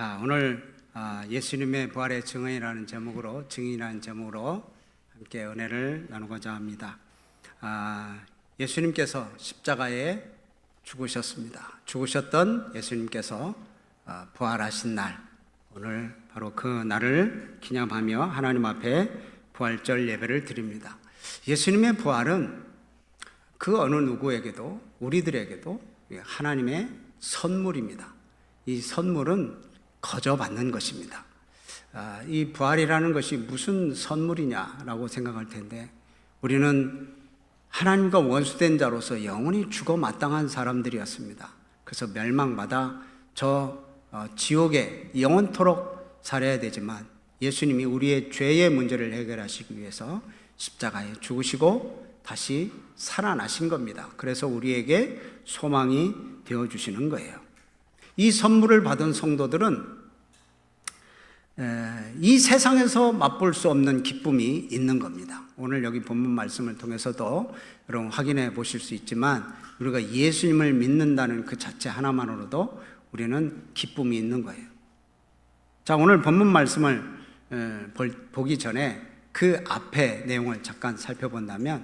자, 오늘 예수님의 부활의 증인이라는 제목으로 함께 은혜를 나누고자 합니다. 예수님께서 십자가에 죽으셨습니다. 죽으셨던 예수님께서 부활하신 날, 오늘 바로 그 날을 기념하며 하나님 앞에 부활절 예배를 드립니다. 예수님의 부활은 그 어느 누구에게도, 우리들에게도 하나님의 선물입니다. 이 선물은 거저 받는 것입니다. 이 부활이라는 것이 무슨 선물이냐라고 생각할 텐데, 우리는 하나님과 원수된 자로서 영원히 죽어 마땅한 사람들이었습니다. 그래서 멸망받아 지옥에 영원토록 살아야 되지만, 예수님이 우리의 죄의 문제를 해결하시기 위해서 십자가에 죽으시고 다시 살아나신 겁니다. 그래서 우리에게 소망이 되어주시는 거예요. 이 선물을 받은 성도들은 이 세상에서 맛볼 수 없는 기쁨이 있는 겁니다. 오늘 여기 본문 말씀을 통해서도 여러분 확인해 보실 수 있지만, 우리가 예수님을 믿는다는 그 자체 하나만으로도 우리는 기쁨이 있는 거예요. 자, 오늘 본문 말씀을 보기 전에 그 앞에 내용을 잠깐 살펴본다면,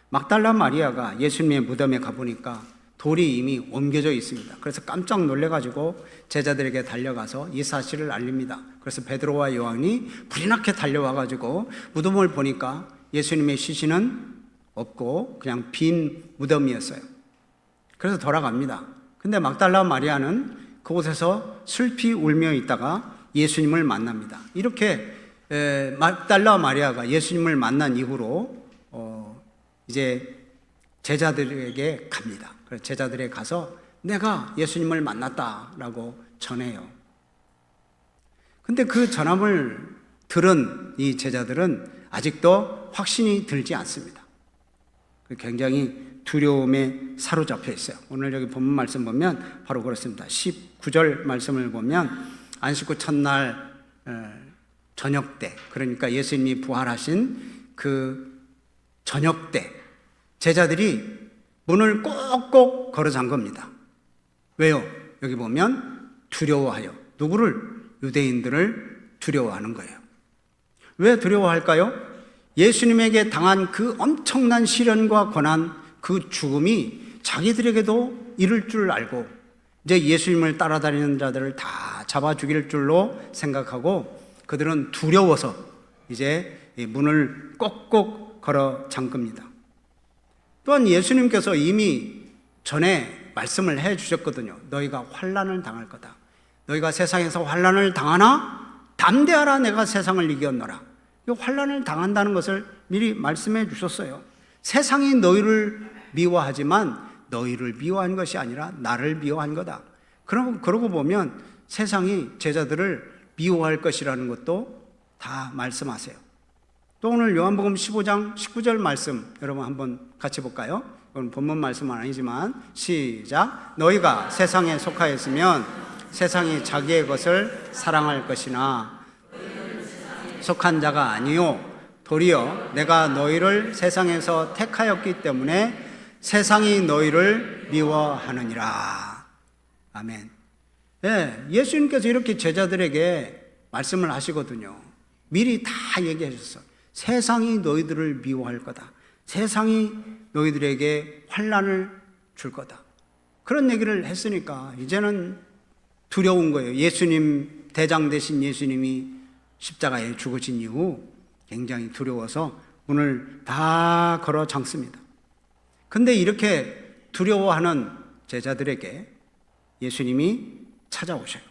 막달라 마리아가 예수님의 무덤에 가보니까 돌이 이미 옮겨져 있습니다. 그래서 깜짝 놀래가지고 제자들에게 달려가서 이 사실을 알립니다. 그래서 베드로와 요한이 불이 나게 달려와가지고 무덤을 보니까 예수님의 시신은 없고 그냥 빈 무덤이었어요. 그래서 돌아갑니다. 근데 막달라 마리아는 그곳에서 슬피 울며 있다가 예수님을 만납니다. 이렇게 막달라 마리아가 예수님을 만난 이후로 이제 제자들에게 갑니다. 그래서 제자들에게 가서 내가 예수님을 만났다라고 전해요. 근데 그 전함을 들은 이 제자들은 아직도 확신이 들지 않습니다. 굉장히 두려움에 사로잡혀 있어요. 오늘 여기 본문 말씀 보면 바로 그렇습니다. 19절 말씀을 보면 안식구 첫날 저녁 때, 그러니까 예수님이 부활하신 그 저녁 때 제자들이 문을 꼭꼭 걸어 잠 겁니다. 왜요? 여기 보면 두려워하여. 누구를? 유대인들을 두려워하는 거예요. 왜 두려워할까요? 예수님에게 당한 그 엄청난 시련과 고난, 그 죽음이 자기들에게도 이를 줄 알고 이제 예수님을 따라다니는 자들을 다 잡아 죽일 줄로 생각하고 그들은 두려워서 이제 문을 꼭꼭 걸어 잠깁니다. 또한 예수님께서 이미 전에 말씀을 해 주셨거든요. 너희가 환난을 당할 거다. 너희가 세상에서 환난을 당하나 담대하라, 내가 세상을 이겼노라. 이 환난을 당한다는 것을 미리 말씀해 주셨어요. 세상이 너희를 미워하지만 너희를 미워한 것이 아니라 나를 미워한 거다. 그러고 보면 세상이 제자들을 미워할 것이라는 것도 다 말씀하세요. 또 오늘 요한복음 15장 19절 말씀 여러분 한번 같이 볼까요? 이건 본문 말씀은 아니지만 시작. 너희가 세상에 속하였으면 세상이 자기의 것을 사랑할 것이나 속한 자가 아니요 도리어 내가 너희를 세상에서 택하였기 때문에 세상이 너희를 미워하느니라. 아멘. 네, 예수님께서 이렇게 제자들에게 말씀을 하시거든요. 미리 다 얘기해 주셨어요. 세상이 너희들을 미워할 거다. 세상이 너희들에게 환난을 줄 거다. 그런 얘기를 했으니까 이제는 두려운 거예요. 예수님, 대장 되신 예수님이 십자가에 죽으신 이후 굉장히 두려워서 문을 다 걸어 잠습니다. 근데 이렇게 두려워하는 제자들에게 예수님이 찾아오셔요.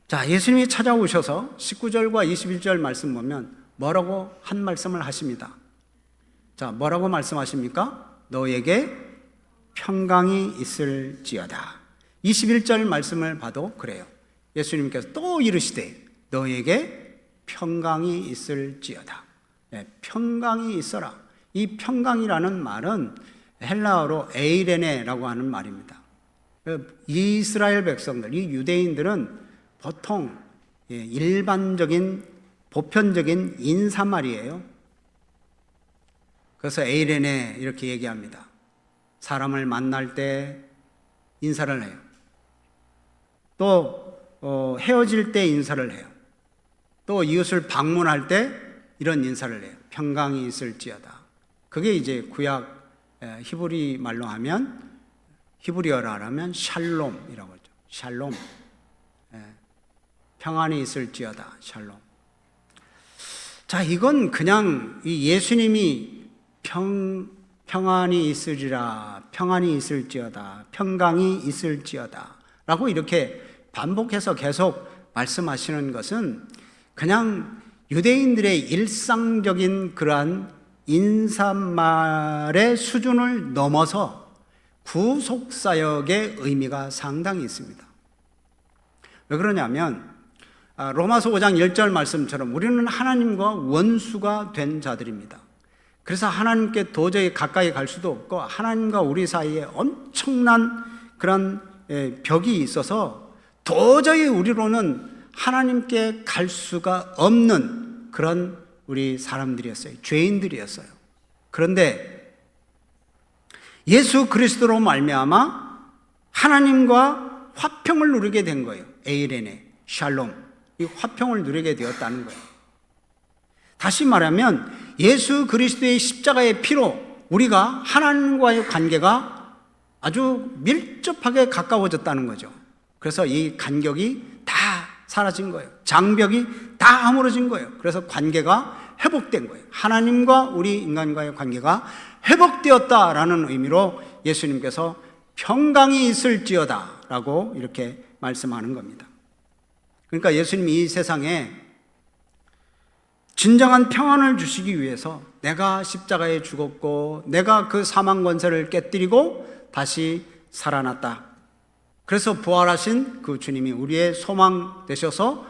자, 예수님이 찾아오셔서 19절과 21절 말씀 보면 뭐라고 한 말씀을 하십니다. 자, 뭐라고 말씀하십니까? 너에게 평강이 있을지어다. 21절 말씀을 봐도 그래요. 예수님께서 또 이르시되 너에게 평강이 있을지어다. 네, 평강이 있어라. 이 평강이라는 말은 헬라어로 에이레네라고 하는 말입니다. 이스라엘 백성들, 이 유대인들은 보통 일반적인 보편적인 인사말이에요. 그래서 에이레네 이렇게 얘기합니다. 사람을 만날 때 인사를 해요. 또 헤어질 때 인사를 해요. 또 이웃을 방문할 때 이런 인사를 해요. 평강이 있을지어다. 그게 이제 구약 히브리 말로 하면, 히브리어로 하면 샬롬이라고 하죠. 샬롬. 평안이 있을지어다. 샬롬. 자, 이건 그냥 이 예수님이 평안이 있으리라, 평안이 있을지어다, 평강이 있을지어다 라고 이렇게 반복해서 계속 말씀하시는 것은 그냥 유대인들의 일상적인 그러한 인사말의 수준을 넘어서 구속사역의 의미가 상당히 있습니다. 왜 그러냐면 로마서 5장 10절 말씀처럼 우리는 하나님과 원수가 된 자들입니다. 그래서 하나님께 도저히 가까이 갈 수도 없고 하나님과 우리 사이에 엄청난 그런 벽이 있어서 도저히 우리로는 하나님께 갈 수가 없는 그런 우리 사람들이었어요. 죄인들이었어요. 그런데 예수 그리스도로 말미암아 하나님과 화평을 누리게 된 거예요. 에이레네, 샬롬, 이 화평을 누리게 되었다는 거예요. 다시 말하면 예수 그리스도의 십자가의 피로 우리가 하나님과의 관계가 아주 밀접하게 가까워졌다는 거죠. 그래서 이 간격이 다 사라진 거예요. 장벽이 다 아물어진 거예요. 그래서 관계가 회복된 거예요. 하나님과 우리 인간과의 관계가 회복되었다라는 의미로 예수님께서 평강이 있을지어다 라고 이렇게 말씀하는 겁니다. 그러니까 예수님이 이 세상에 진정한 평안을 주시기 위해서 내가 십자가에 죽었고 내가 그 사망 권세를 깨뜨리고 다시 살아났다. 그래서 부활하신 그 주님이 우리의 소망 되셔서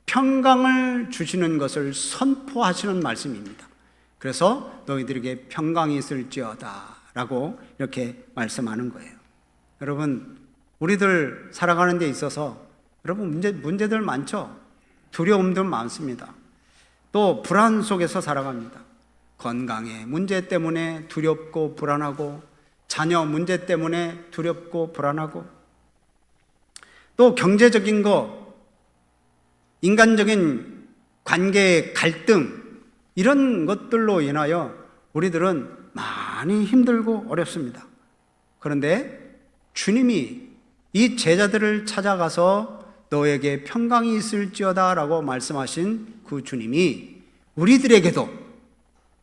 평강을 주시는 것을 선포하시는 말씀입니다. 그래서 너희들에게 평강이 있을지어다 라고 이렇게 말씀하는 거예요. 여러분, 우리들 살아가는 데 있어서 여러분 문제들 많죠? 두려움도 많습니다. 또 불안 속에서 살아갑니다. 건강의 문제 때문에 두렵고 불안하고, 자녀 문제 때문에 두렵고 불안하고, 또 경제적인 거, 인간적인 관계의 갈등, 이런 것들로 인하여 우리들은 많이 힘들고 어렵습니다. 그런데 주님이 이 제자들을 찾아가서 너에게 평강이 있을지어다 라고 말씀하신 그 주님이 우리들에게도,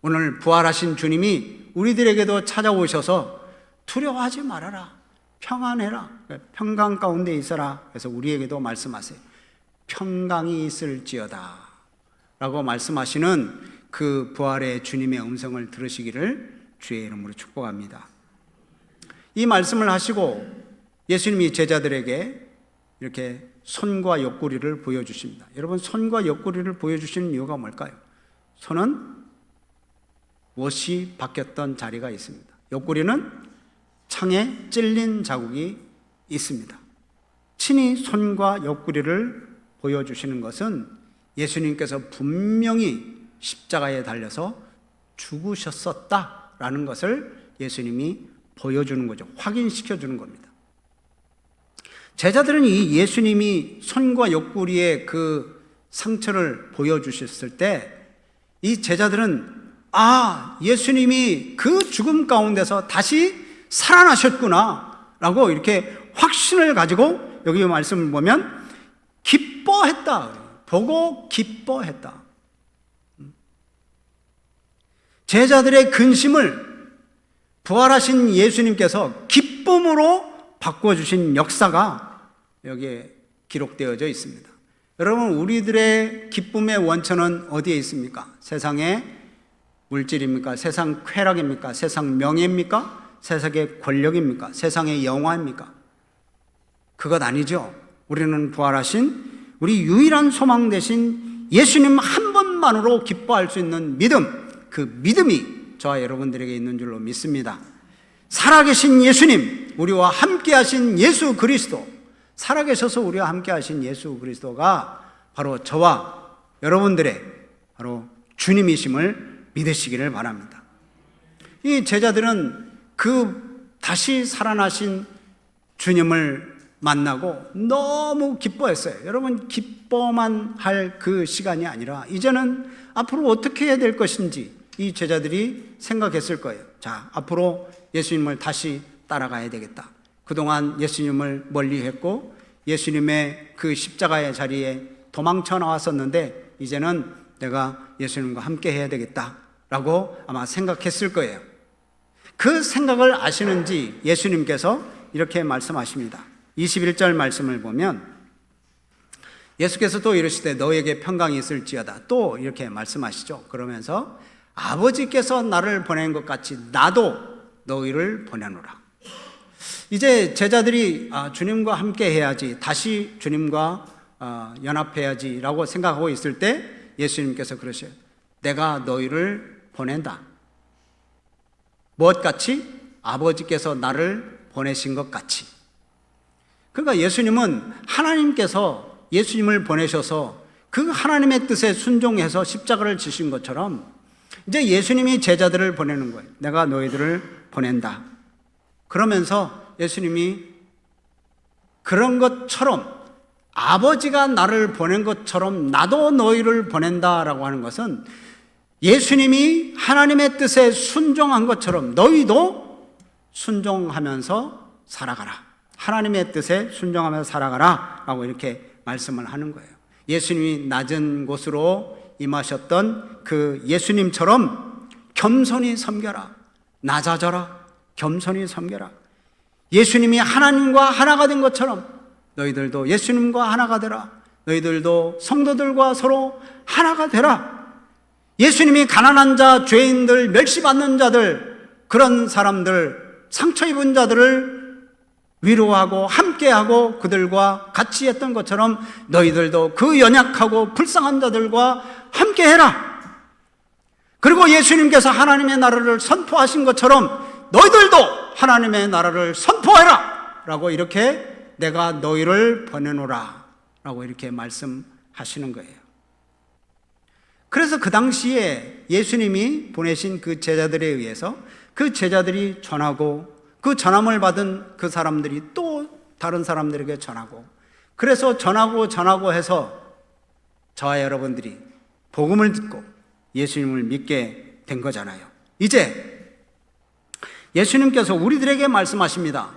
오늘 부활하신 주님이 우리들에게도 찾아오셔서 두려워하지 말아라, 평안해라, 평강 가운데 있어라. 그래서 우리에게도 말씀하세요. 평강이 있을지어다 라고 말씀하시는 그 부활의 주님의 음성을 들으시기를 주의 이름으로 축복합니다. 이 말씀을 하시고 예수님이 제자들에게 이렇게 손과 옆구리를 보여주십니다. 여러분, 손과 옆구리를 보여주시는 이유가 뭘까요? 손은 못이 박혔던 자리가 있습니다. 옆구리는 창에 찔린 자국이 있습니다. 친히 손과 옆구리를 보여주시는 것은 예수님께서 분명히 십자가에 달려서 죽으셨었다라는 것을 예수님이 보여주는 거죠. 확인시켜 주는 겁니다. 제자들은 이 예수님이 손과 옆구리에 그 상처를 보여주셨을 때 이 제자들은 예수님이 그 죽음 가운데서 다시 살아나셨구나 라고 이렇게 확신을 가지고 여기 말씀을 보면 기뻐했다. 보고 기뻐했다. 제자들의 근심을 부활하신 예수님께서 기쁨으로 바꿔주신 역사가 여기에 기록되어져 있습니다. 여러분, 우리들의 기쁨의 원천은 어디에 있습니까? 세상의 물질입니까? 세상 쾌락입니까? 세상 명예입니까? 세상의 권력입니까? 세상의 영화입니까? 그것 아니죠. 우리는 부활하신 우리 유일한 소망 되신 예수님 한 분만으로 기뻐할 수 있는 믿음, 그 믿음이 저와 여러분들에게 있는 줄로 믿습니다. 살아계신 예수님, 우리와 함께 하신 예수 그리스도, 살아계셔서 우리와 함께 하신 예수 그리스도가 바로 저와 여러분들의 바로 주님이심을 믿으시기를 바랍니다. 이 제자들은 그 다시 살아나신 주님을 만나고 너무 기뻐했어요. 여러분, 기뻐만 할 그 시간이 아니라 이제는 앞으로 어떻게 해야 될 것인지 이 제자들이 생각했을 거예요. 자, 앞으로 예수님을 다시 따라가야 되겠다. 그동안 예수님을 멀리했고 예수님의 그 십자가의 자리에 도망쳐 나왔었는데 이제는 내가 예수님과 함께 해야 되겠다라고 아마 생각했을 거예요. 그 생각을 아시는지 예수님께서 이렇게 말씀하십니다. 21절 말씀을 보면 예수께서 또 이르시되 너에게 평강이 있을지어다, 또 이렇게 말씀하시죠. 그러면서 아버지께서 나를 보낸 것 같이 나도 너희를 보내노라. 이제 제자들이 주님과 함께 해야지, 다시 주님과 연합해야지 라고 생각하고 있을 때 예수님께서 그러셔요. 내가 너희를 보낸다. 무엇같이? 아버지께서 나를 보내신 것 같이. 그러니까 예수님은 하나님께서 예수님을 보내셔서 그 하나님의 뜻에 순종해서 십자가를 지신 것처럼 이제 예수님이 제자들을 보내는 거예요. 내가 너희들을 보낸다. 그러면서 예수님이 그런 것처럼 아버지가 나를 보낸 것처럼 나도 너희를 보낸다라고 하는 것은 예수님이 하나님의 뜻에 순종한 것처럼 너희도 순종하면서 살아가라. 하나님의 뜻에 순종하면서 살아가라 라고 이렇게 말씀을 하는 거예요. 예수님이 낮은 곳으로 임하셨던 그 예수님처럼 겸손히 섬겨라. 낮아져라. 겸손히 섬겨라. 예수님이 하나님과 하나가 된 것처럼 너희들도 예수님과 하나가 되라. 너희들도 성도들과 서로 하나가 되라. 예수님이 가난한 자, 죄인들, 멸시받는 자들, 그런 사람들, 상처 입은 자들을 위로하고 함께하고 그들과 같이 했던 것처럼 너희들도 그 연약하고 불쌍한 자들과 함께해라. 그리고 예수님께서 하나님의 나라를 선포하신 것처럼 너희들도 하나님의 나라를 선포해라 라고 이렇게 내가 너희를 보내노라 라고 이렇게 말씀하시는 거예요. 그래서 그 당시에 예수님이 보내신 그 제자들에 의해서 그 제자들이 전하고 그 전함을 받은 그 사람들이 또 다른 사람들에게 전하고, 그래서 전하고 해서 저와 여러분들이 복음을 듣고 예수님을 믿게 된 거잖아요. 이제 예수님께서 우리들에게 말씀하십니다.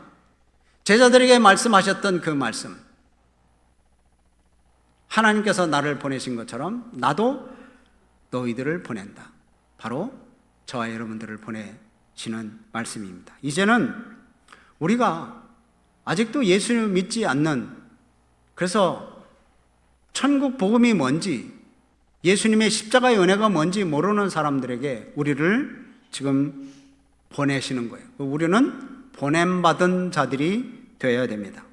제자들에게 말씀하셨던 그 말씀, 하나님께서 나를 보내신 것처럼 나도 너희들을 보낸다. 바로 저와 여러분들을 보내시는 말씀입니다. 이제는 우리가 아직도 예수님을 믿지 않는, 그래서 천국 복음이 뭔지, 예수님의 십자가의 은혜가 뭔지 모르는 사람들에게 우리를 지금 보내시는 거예요. 우리는 보냄받은 자들이 되어야 됩니다.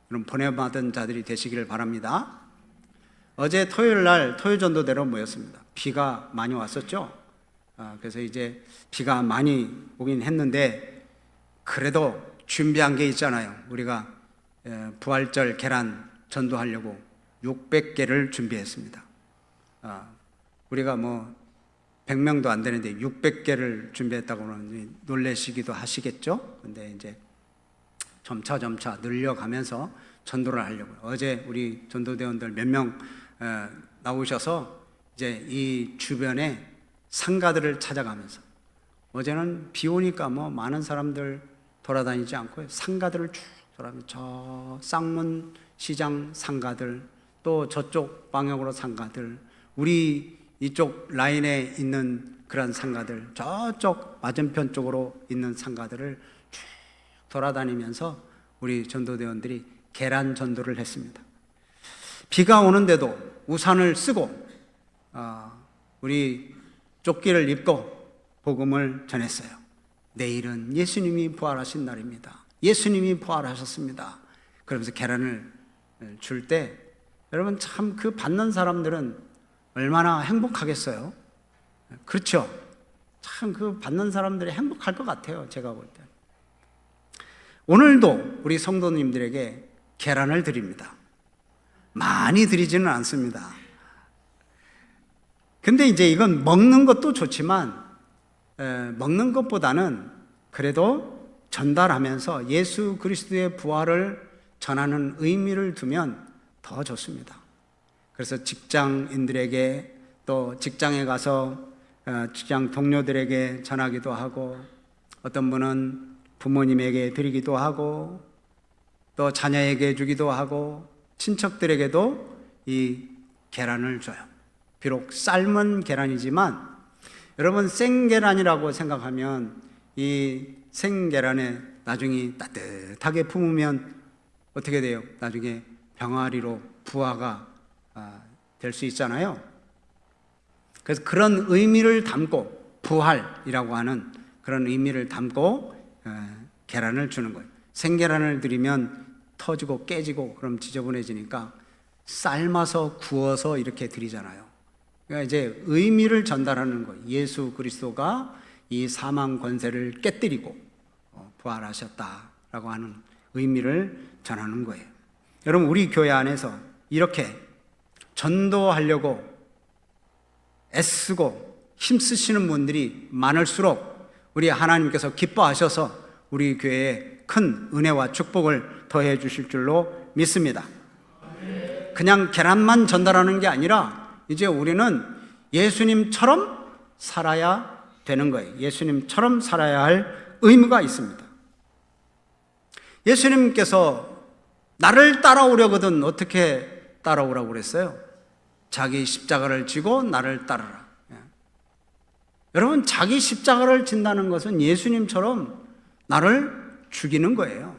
그럼 보냄받은 자들이 되시기를 바랍니다. 어제 토요일 날 토요전도대로 모였습니다. 비가 많이 왔었죠. 그래서 이제 비가 많이 오긴 했는데 그래도 준비한 게 있잖아요. 우리가 부활절 계란 전도하려고 600개를 준비했습니다. 우리가 뭐 100명도 안 되는데 600개를 준비했다고 하면 놀라시기도 하시겠죠. 근데 이제 점차 늘려가면서 전도를 하려고요. 어제 우리 전도대원들 몇 명 나오셔서 이제 이 주변에 상가들을 찾아가면서, 어제는 비 오니까 뭐 많은 사람들 돌아다니지 않고 상가들을 쭉 돌아다니면서 저 쌍문 시장 상가들, 또 저쪽 방향으로 상가들, 우리 이쪽 라인에 있는 그런 상가들, 저쪽 맞은편 쪽으로 있는 상가들을 쭉 돌아다니면서 우리 전도대원들이 계란 전도를 했습니다. 비가 오는데도 우산을 쓰고 우리 조끼를 입고 복음을 전했어요. 내일은 예수님이 부활하신 날입니다. 예수님이 부활하셨습니다. 그러면서 계란을 줄 때 여러분 참 그 받는 사람들은 얼마나 행복하겠어요? 그렇죠? 참 그 받는 사람들이 행복할 것 같아요. 제가 볼 때. 오늘도 우리 성도님들에게 계란을 드립니다. 많이 드리지는 않습니다. 근데 이제 이건 먹는 것도 좋지만 먹는 것보다는 그래도 전달하면서 예수 그리스도의 부활을 전하는 의미를 두면 더 좋습니다. 그래서 직장인들에게 또 직장에 가서 직장 동료들에게 전하기도 하고, 어떤 분은 부모님에게 드리기도 하고, 또 자녀에게 주기도 하고, 친척들에게도 이 계란을 줘요. 비록 삶은 계란이지만 여러분, 생계란이라고 생각하면 이 생계란에 나중에 따뜻하게 품으면 어떻게 돼요? 나중에 병아리로 부화가 될 수 있잖아요. 그래서 그런 의미를 담고, 부활이라고 하는 그런 의미를 담고 계란을 주는 거예요. 생계란을 드리면 터지고 깨지고 그럼 지저분해지니까 삶아서 구워서 이렇게 드리잖아요. 그러니까 이제 의미를 전달하는 거예요. 예수 그리스도가 이 사망 권세를 깨뜨리고 부활하셨다라고 하는 의미를 전하는 거예요. 여러분, 우리 교회 안에서 이렇게 전도하려고 애쓰고 힘쓰시는 분들이 많을수록 우리 하나님께서 기뻐하셔서 우리 교회에 큰 은혜와 축복을 더해 주실 줄로 믿습니다. 그냥 계란만 전달하는 게 아니라 이제 우리는 예수님처럼 살아야 되는 거예요. 예수님처럼 살아야 할 의무가 있습니다. 예수님께서 나를 따라오려거든 어떻게 따라오라고 그랬어요? 자기 십자가를 지고 나를 따르라. 여러분, 자기 십자가를 진다는 것은 예수님처럼 나를 죽이는 거예요.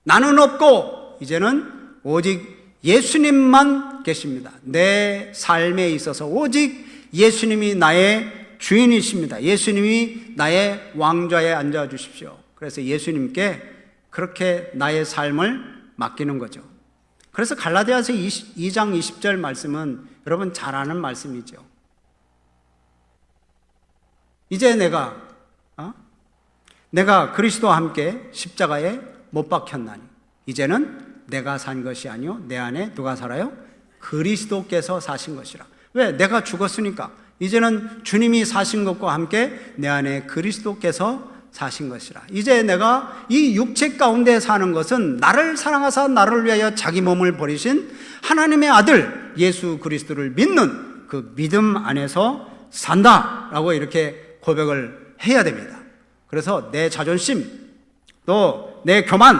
나는 없고 이제는 오직 예수님만 계십니다. 내 삶에 있어서 오직 예수님이 나의 주인이십니다. 예수님이 나의 왕좌에 앉아 주십시오. 그래서 예수님께 그렇게 나의 삶을 맡기는 거죠. 그래서 갈라디아서 2장 20절 말씀은 여러분 잘 아는 말씀이죠. 이제 내가 그리스도와 함께 십자가에 못 박혔나니 이제는 내가 산 것이 아니요 내 안에 누가 살아요? 그리스도께서 사신 것이라. 왜? 내가 죽었으니까 이제는 주님이 사신 것과 함께 내 안에 그리스도께서 사신 것이라. 이제 내가 이 육체 가운데 사는 것은 나를 사랑하사 나를 위하여 자기 몸을 버리신 하나님의 아들 예수 그리스도를 믿는 그 믿음 안에서 산다라고 이렇게 고백을 해야 됩니다. 그래서 내 자존심, 또 내 교만,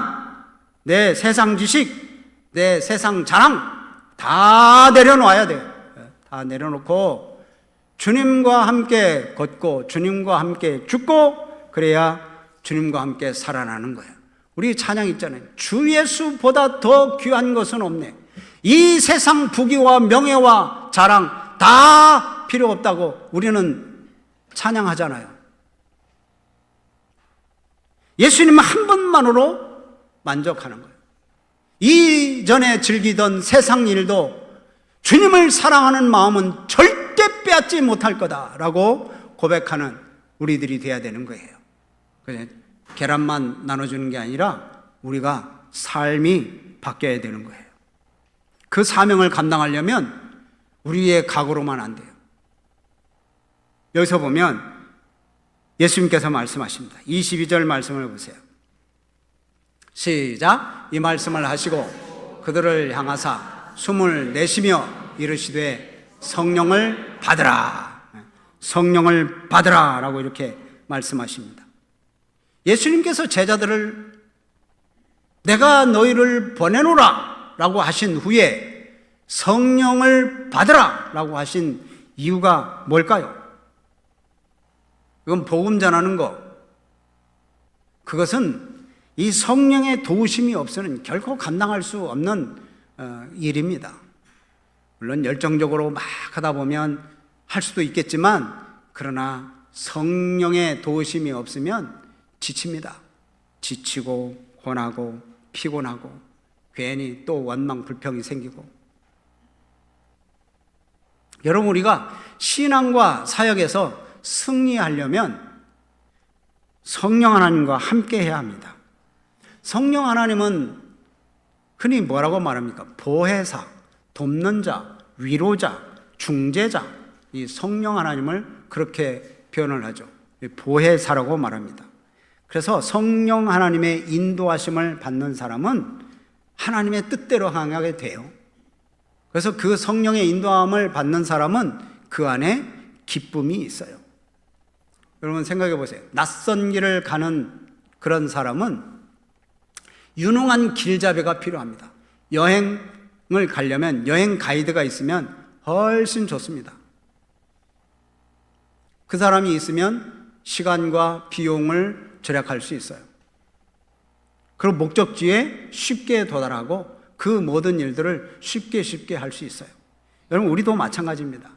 내 세상 지식, 내 세상 자랑 다 내려놓아야 돼요. 다 내려놓고 주님과 함께 걷고 주님과 함께 죽고 그래야 주님과 함께 살아나는 거예요. 우리 찬양 있잖아요. 주 예수보다 더 귀한 것은 없네. 이 세상 부귀와 명예와 자랑 다 필요 없다고 우리는 찬양하잖아요. 예수님 한 분만으로 만족하는 거예요. 이전에 즐기던 세상 일도 주님을 사랑하는 마음은 절대 빼앗지 못할 거다라고 고백하는 우리들이 돼야 되는 거예요. 계란만 나눠주는 게 아니라 우리가 삶이 바뀌어야 되는 거예요. 그 사명을 감당하려면 우리의 각오로만 안 돼요. 여기서 보면 예수님께서 말씀하십니다. 22절 말씀을 보세요. 시작. 이 말씀을 하시고 그들을 향하사 숨을 내쉬며 이르시되 성령을 받으라. 성령을 받으라 라고 이렇게 말씀하십니다. 예수님께서 제자들을 내가 너희를 보내노라 라고 하신 후에 성령을 받으라 라고 하신 이유가 뭘까요? 그건 복음 전하는 거. 그것은 이 성령의 도우심이 없으면 결코 감당할 수 없는 일입니다. 물론 열정적으로 막 하다 보면 할 수도 있겠지만 그러나 성령의 도우심이 없으면 지칩니다. 지치고 고나고 피곤하고 괜히 또 원망 불평이 생기고. 여러분, 우리가 신앙과 사역에서 승리하려면 성령 하나님과 함께 해야 합니다. 성령 하나님은 흔히 뭐라고 말합니까? 보혜사, 돕는 자, 위로자, 중재자. 이 성령 하나님을 그렇게 표현을 하죠. 보혜사라고 말합니다. 그래서 성령 하나님의 인도하심을 받는 사람은 하나님의 뜻대로 행하게 돼요. 그래서 그 성령의 인도함을 받는 사람은 그 안에 기쁨이 있어요. 여러분 생각해 보세요. 낯선 길을 가는 그런 사람은 유능한 길잡이가 필요합니다. 여행을 가려면 여행 가이드가 있으면 훨씬 좋습니다. 그 사람이 있으면 시간과 비용을 절약할 수 있어요. 그리고 목적지에 쉽게 도달하고 그 모든 일들을 쉽게 할 수 있어요. 여러분 우리도 마찬가지입니다.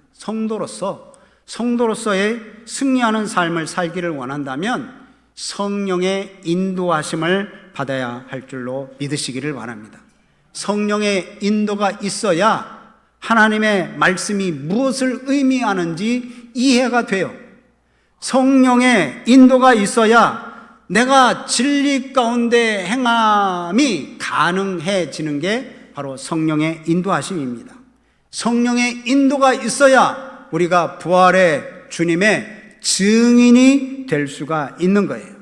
성도로서의 승리하는 삶을 살기를 원한다면 성령의 인도하심을 받아야 할 줄로 믿으시기를 바랍니다. 성령의 인도가 있어야 하나님의 말씀이 무엇을 의미하는지 이해가 돼요. 성령의 인도가 있어야 내가 진리 가운데 행함이 가능해지는 게 바로 성령의 인도하심입니다. 성령의 인도가 있어야 우리가 부활의 주님의 증인이 될 수가 있는 거예요.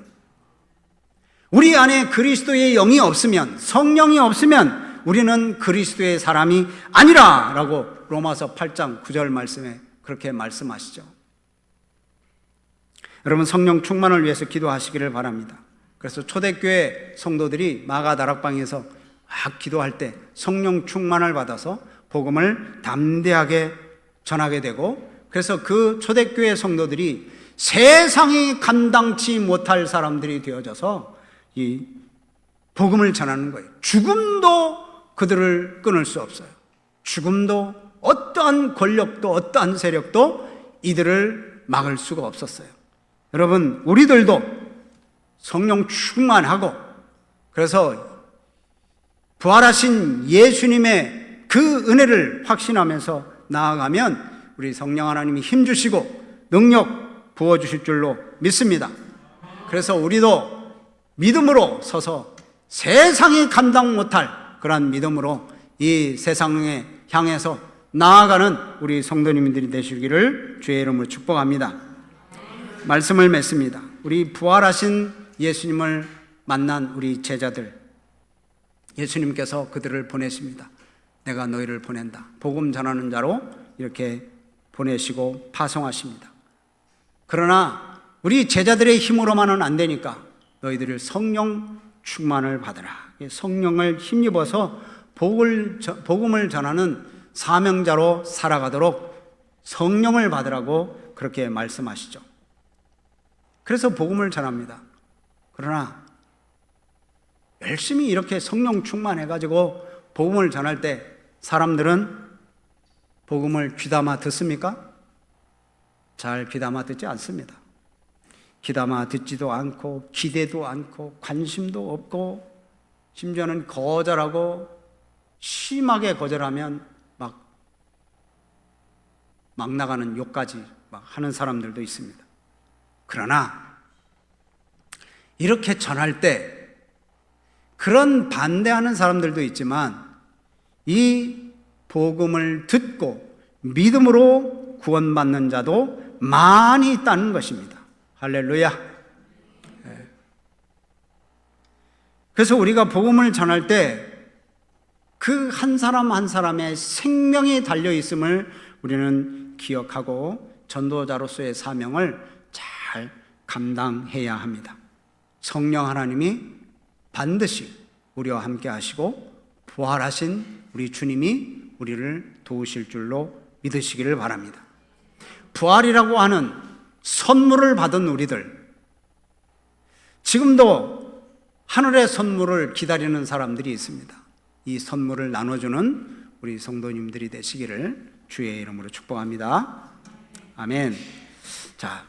우리 안에 그리스도의 영이 없으면, 성령이 없으면 우리는 그리스도의 사람이 아니라 라고 로마서 8장 9절 말씀에 그렇게 말씀하시죠. 여러분 성령 충만을 위해서 기도하시기를 바랍니다. 그래서 초대교회 성도들이 마가 다락방에서 막 기도할 때 성령 충만을 받아서 복음을 담대하게 전하게 되고, 그래서 그 초대교회 성도들이 세상이 감당치 못할 사람들이 되어져서 이 복음을 전하는 거예요. 죽음도 그들을 끊을 수 없어요. 죽음도 어떠한 권력도 어떠한 세력도 이들을 막을 수가 없었어요. 여러분 우리들도 성령 충만하고 그래서 부활하신 예수님의 그 은혜를 확신하면서 나아가면 우리 성령 하나님이 힘주시고 능력 부어주실 줄로 믿습니다. 그래서 우리도 믿음으로 서서 세상이 감당 못할 그러한 믿음으로 이 세상에 향해서 나아가는 우리 성도님들이 되시기를 주의 이름으로 축복합니다. 말씀을 맺습니다. 우리 부활하신 예수님을 만난 우리 제자들, 예수님께서 그들을 보내십니다. 내가 너희를 보낸다. 복음 전하는 자로 이렇게 보내시고 파송하십니다. 그러나 우리 제자들의 힘으로만은 안 되니까 너희들을 성령 충만을 받으라. 성령을 힘입어서 복음을 전하는 사명자로 살아가도록 성령을 받으라고 그렇게 말씀하시죠. 그래서 복음을 전합니다. 그러나 열심히 이렇게 성령 충만해가지고 복음을 전할 때 사람들은 복음을 귀담아 듣습니까? 잘 귀담아 듣지 않습니다. 귀담아 듣지도 않고 기대도 않고 관심도 없고 심지어는 거절하고 심하게 거절하면 막 나가는 욕까지 막 하는 사람들도 있습니다. 그러나 이렇게 전할 때 그런 반대하는 사람들도 있지만 이 복음을 듣고 믿음으로 구원받는 자도 많이 있다는 것입니다. 할렐루야. 그래서 우리가 복음을 전할 때 그 한 사람 한 사람의 생명이 달려 있음을 우리는 기억하고 전도자로서의 사명을 잘 감당해야 합니다. 성령 하나님이 반드시 우리와 함께 하시고 부활하신 우리 주님이 우리를 도우실 줄로 믿으시기를 바랍니다. 부활이라고 하는 선물을 받은 우리들, 지금도 하늘의 선물을 기다리는 사람들이 있습니다. 이 선물을 나눠주는 우리 성도님들이 되시기를 주의 이름으로 축복합니다. 아멘. 자,